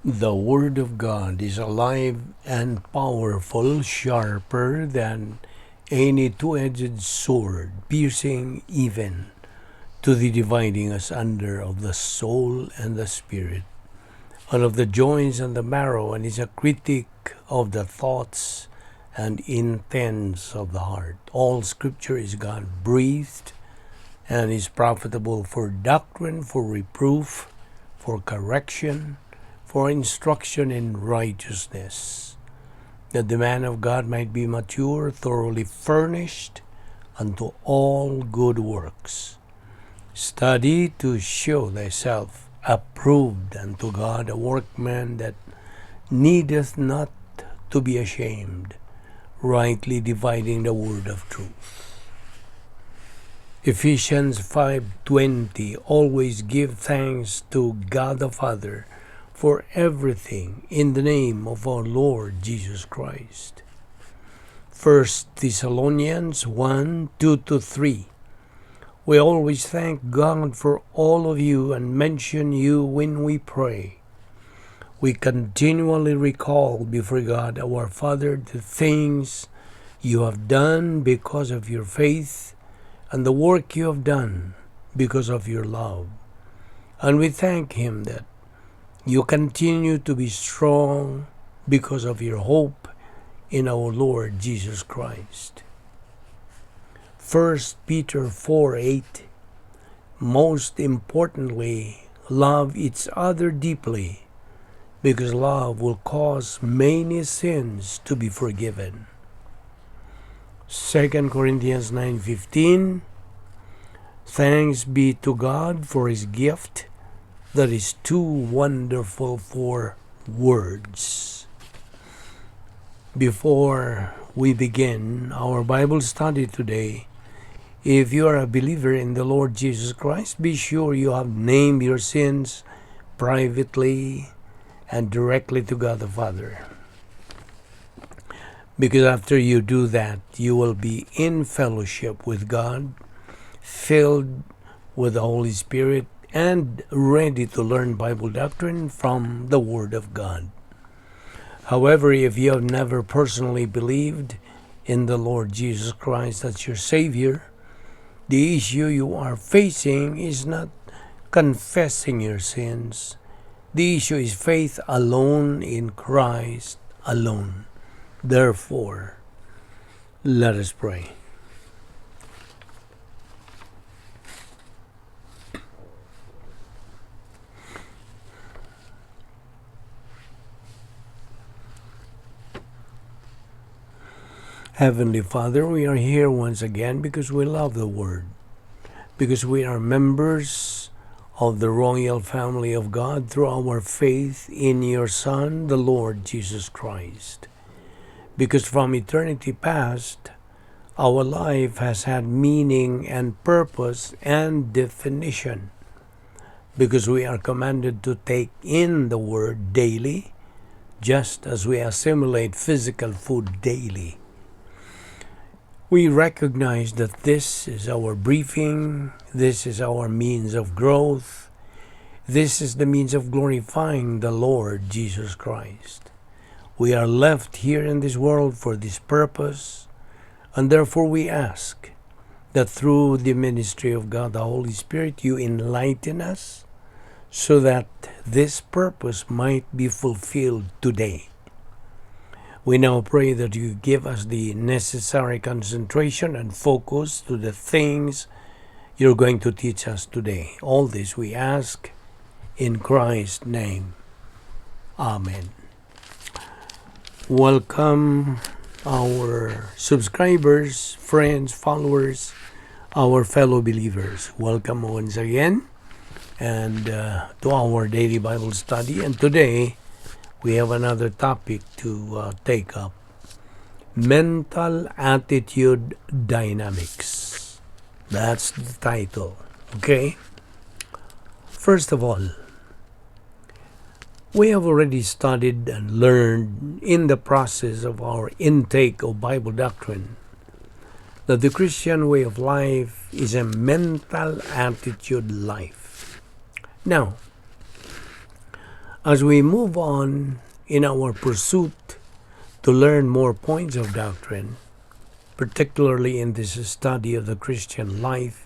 The Word of God is alive and powerful, sharper than any two-edged sword, piercing even to the dividing asunder of the soul and the spirit, and of the joints and the marrow, and is a critic of the thoughts and intents of the heart. All Scripture is God-breathed and is profitable for doctrine, for reproof, for correction, for instruction in righteousness, that the man of God might be mature, thoroughly furnished unto all good works. Study to show thyself approved unto God, a workman that needeth not to be ashamed, rightly dividing the word of truth. Ephesians 5:20, always give thanks to God the Father for everything in the name of our Lord Jesus Christ. 1 Thessalonians 1:2-3. We always thank God for all of you and mention you when we pray. We continually recall before God our Father the things you have done because of your faith and the work you have done because of your love. And we thank Him that you continue to be strong because of your hope in our Lord Jesus Christ. 1 Peter 4:8. Most importantly, love each other deeply, because love will cause many sins to be forgiven. 2 Corinthians 9:15. Thanks be to God for His gift that is too wonderful for words. Before we begin our Bible study today, if you are a believer in the Lord Jesus Christ, be sure you have named your sins privately and directly to God the Father. Because after you do that, you will be in fellowship with God, filled with the Holy Spirit, and ready to learn Bible doctrine from the Word of God. However, if you have never personally believed in the Lord Jesus Christ as your Savior, the issue you are facing is not confessing your sins. The issue is faith alone in Christ alone. Therefore, let us pray. Heavenly Father, we are here once again because we love the Word, because we are members of the royal family of God through our faith in your Son, the Lord Jesus Christ. Because from eternity past, our life has had meaning and purpose and definition. Because we are commanded to take in the Word daily, just as we assimilate physical food daily. We recognize that this is our briefing, this is our means of growth, this is the means of glorifying the Lord Jesus Christ. We are left here in this world for this purpose, and therefore we ask that through the ministry of God the Holy Spirit, you enlighten us so that this purpose might be fulfilled today. We now pray that you give us the necessary concentration and focus to the things you're going to teach us today. All this we ask in Christ's name. Amen. Welcome our subscribers, friends, followers, our fellow believers. Welcome once again and to our daily Bible study. And today, we have another topic to take up. Mental Attitude Dynamics. That's the title. Okay? First of all, we have already studied and learned in the process of our intake of Bible doctrine that the Christian way of life is a mental attitude life. Now, As we move on in our pursuit to learn more points of doctrine, particularly in this study of the Christian life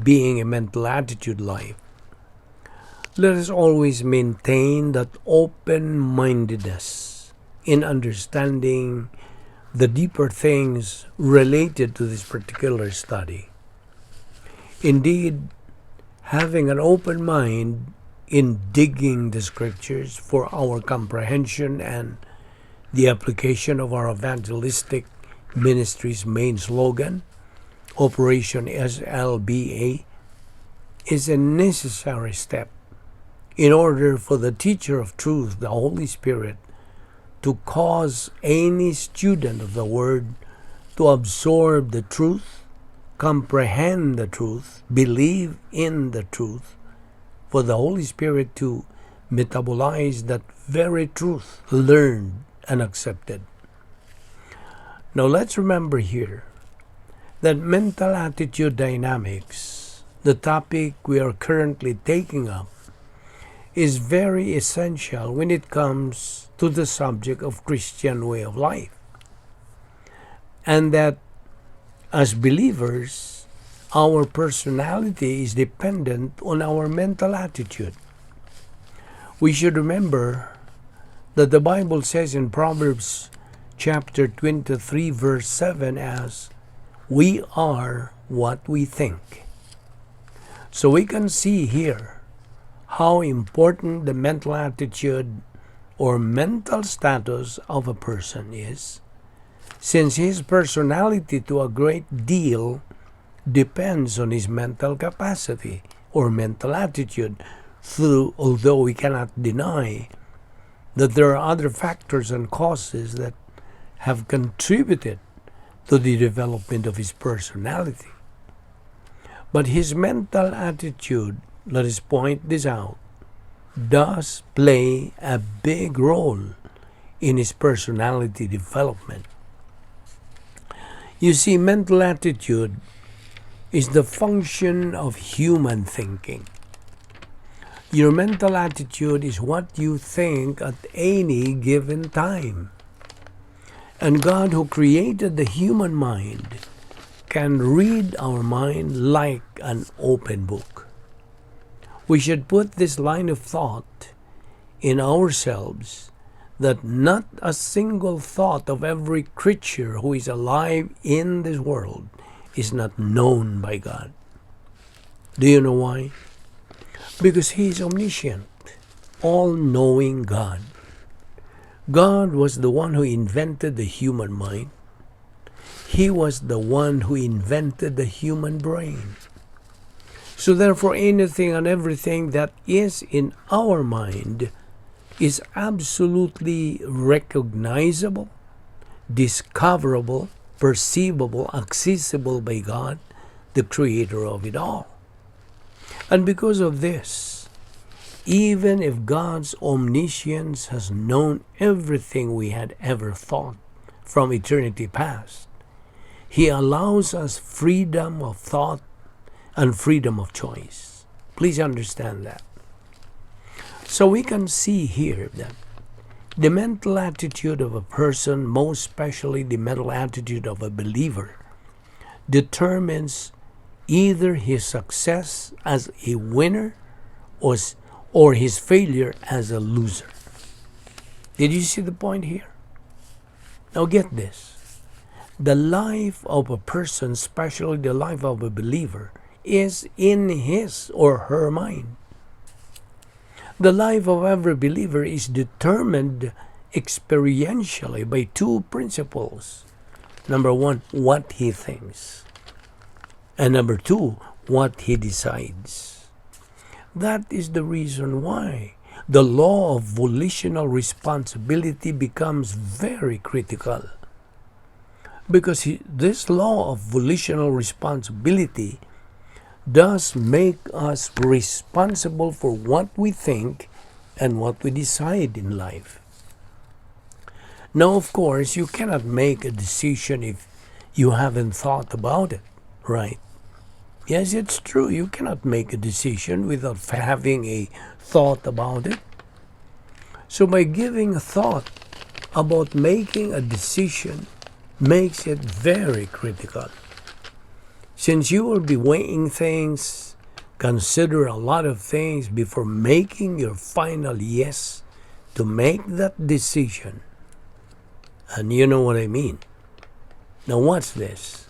being a mental attitude life, let us always maintain that open-mindedness in understanding the deeper things related to this particular study. Indeed, having an open mind in digging the scriptures for our comprehension and the application of our evangelistic ministry's main slogan, Operation SLBA, is a necessary step in order for the teacher of truth, the Holy Spirit, to cause any student of the Word to absorb the truth, comprehend the truth, believe in the truth, for the Holy Spirit to metabolize that very truth learned and accepted. Now let's remember here that mental attitude dynamics, the topic we are currently taking up, is very essential when it comes to the subject of Christian way of life. And that as believers, our personality is dependent on our mental attitude. We should remember that the Bible says in Proverbs chapter 23 verse 7 as, "We are what we think." So we can see here how important the mental attitude or mental status of a person is, since his personality to a great deal depends on his mental capacity or mental attitude, although we cannot deny that there are other factors and causes that have contributed to the development of his personality. But his mental attitude, let us point this out, does play a big role in his personality development. You see, mental attitude is the function of human thinking. Your mental attitude is what you think at any given time. And God, who created the human mind, can read our mind like an open book. We should put this line of thought in ourselves that not a single thought of every creature who is alive in this world is not known by God. Do you know why? Because He is omniscient, all-knowing God. God was the one who invented the human mind. He was the one who invented the human brain. So therefore, anything and everything that is in our mind is absolutely recognizable, discoverable, perceivable, accessible by God, the Creator of it all. And because of this, even if God's omniscience has known everything we had ever thought from eternity past, He allows us freedom of thought and freedom of choice. Please understand that. So we can see here that the mental attitude of a person, most especially the mental attitude of a believer, determines either his success as a winner or his failure as a loser. Did you see the point here? Now get this. The life of a person, especially the life of a believer, is in his or her mind. The life of every believer is determined experientially by two principles. Number one, what he thinks. And number two, what he decides. That is the reason why the law of volitional responsibility becomes very critical. Because this law of volitional responsibility does make us responsible for what we think and what we decide in life. Now, of course, you cannot make a decision if you haven't thought about it, right? Yes, it's true. You cannot make a decision without having a thought about it. So by giving a thought about making a decision makes it very critical. Since you will be weighing things, consider a lot of things before making your final yes to make that decision. And you know what I mean. Now watch this.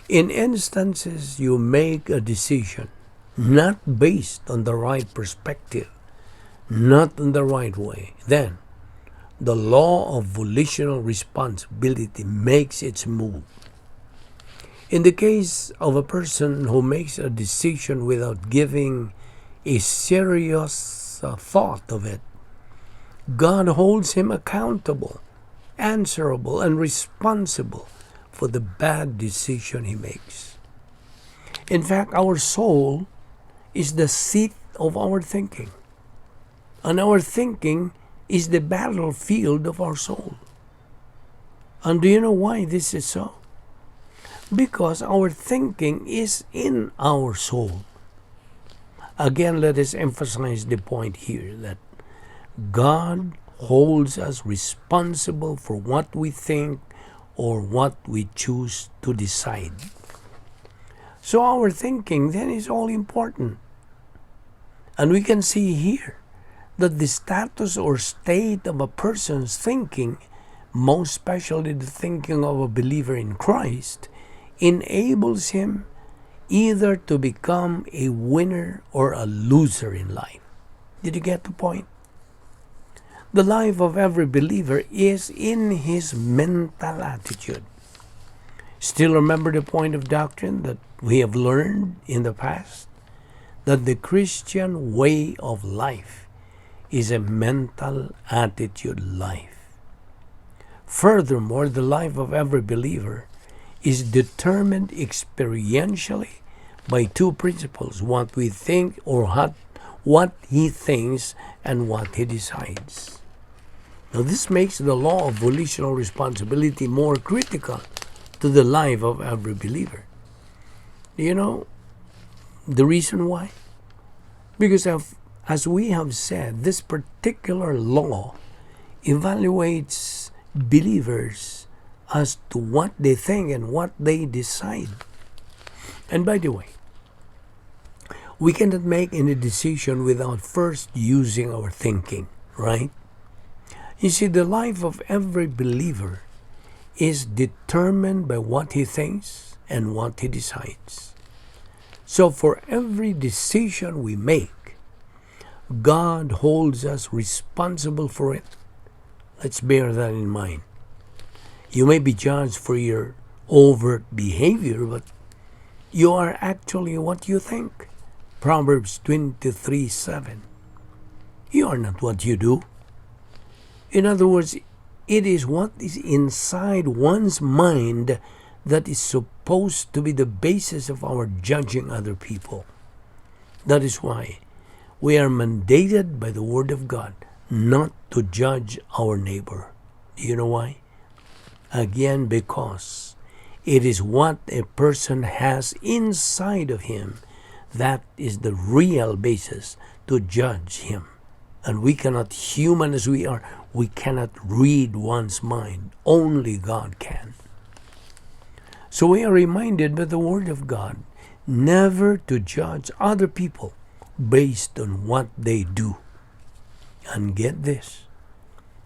In instances you make a decision not based on the right perspective, not in the right way, then the law of volitional responsibility makes its move. In the case of a person who makes a decision without giving a serious thought of it, God holds him accountable, answerable, and responsible for the bad decision he makes. In fact, our soul is the seat of our thinking. And our thinking is the battlefield of our soul. And do you know why this is so? Because our thinking is in our soul. Again, let us emphasize the point here that God holds us responsible for what we think or what we choose to decide. So our thinking then is all important. And we can see here that the status or state of a person's thinking, most especially the thinking of a believer in Christ, enables him either to become a winner or a loser in life. Did you get the point? The life of every believer is in his mental attitude. Still remember the point of doctrine that we have learned in the past? That the Christian way of life is a mental attitude life. Furthermore, the life of every believer is determined experientially by two principles: what we think or what he thinks and what he decides. Now this makes the law of volitional responsibility more critical to the life of every believer. Do you know the reason why? Because as we have said, this particular law evaluates believers as to what they think and what they decide. And by the way, we cannot make any decision without first using our thinking, right? You see, the life of every believer is determined by what he thinks and what he decides. So for every decision we make, God holds us responsible for it. Let's bear that in mind. You may be judged for your overt behavior, but you are actually what you think. Proverbs 23:7. You are not what you do. In other words, it is what is inside one's mind that is supposed to be the basis of our judging other people. That is why we are mandated by the Word of God not to judge our neighbor. Do you know why? Again, because it is what a person has inside of him that is the real basis to judge him. And we cannot, human as we are, we cannot read one's mind. Only God can. So we are reminded by the Word of God never to judge other people based on what they do. And get this,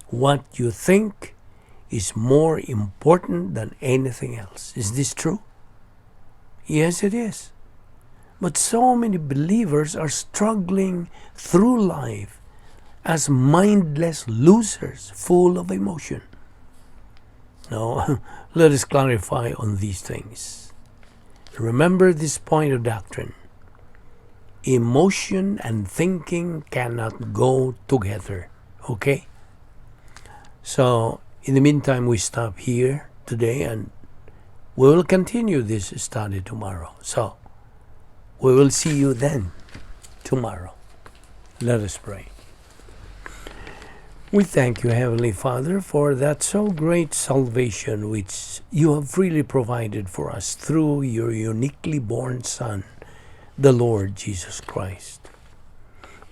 what you think is more important than anything else. Is this true? Yes, it is. But so many believers are struggling through life as mindless losers, full of emotion. Now, let us clarify on these things. Remember this point of doctrine. Emotion and thinking cannot go together. Okay? So, in the meantime, we stop here today and we will continue this study tomorrow. So, we will see you then, tomorrow. Let us pray. We thank you, Heavenly Father, for that so great salvation which you have freely provided for us through your uniquely born Son, the Lord Jesus Christ.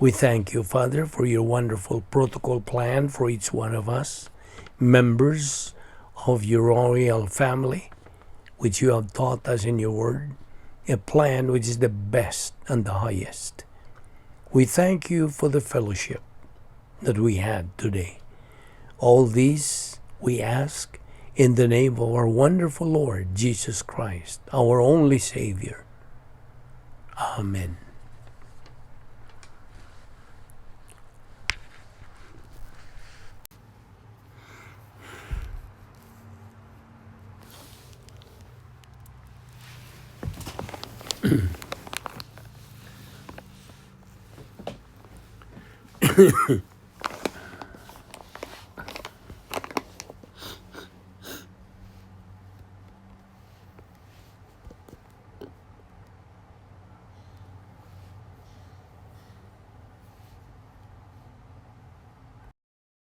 We thank you, Father, for your wonderful protocol plan for each one of us, members of your royal family, which you have taught us in your word, a plan which is the best and the highest. We thank you for the fellowship that we had today. All these we ask in the name of our wonderful Lord Jesus Christ, our only Savior. Amen.